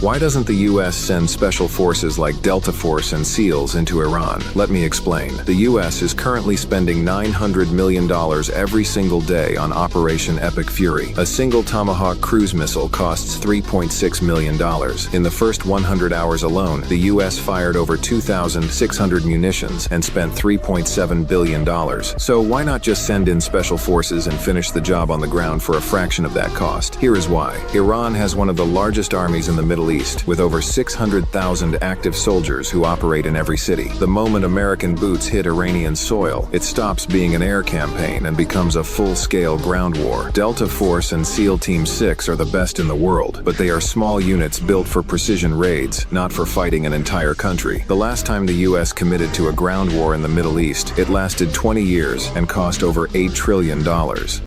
Why doesn't the US send special forces like Delta Force and SEALs into Iran? Let me explain. The US is currently spending $900 million every single day on Operation Epic Fury. A single Tomahawk cruise missile costs $3.6 million. In the first 100 hours alone, the US fired over 2,600 munitions and spent $3.7 billion. So why not just send in special forces and finish the job on the ground for a fraction of that cost? Here is why. Iran has one of the largest armies in the Middle East, with over 600,000 active soldiers who operate in every city. The moment American boots hit Iranian soil, it stops being an air campaign and becomes a full-scale ground war. Delta Force and SEAL Team 6 are the best in the world, but they are small units built for precision raids, not for fighting an entire country. The last time the US committed to a ground war in the Middle East, it lasted 20 years and cost over $8 trillion.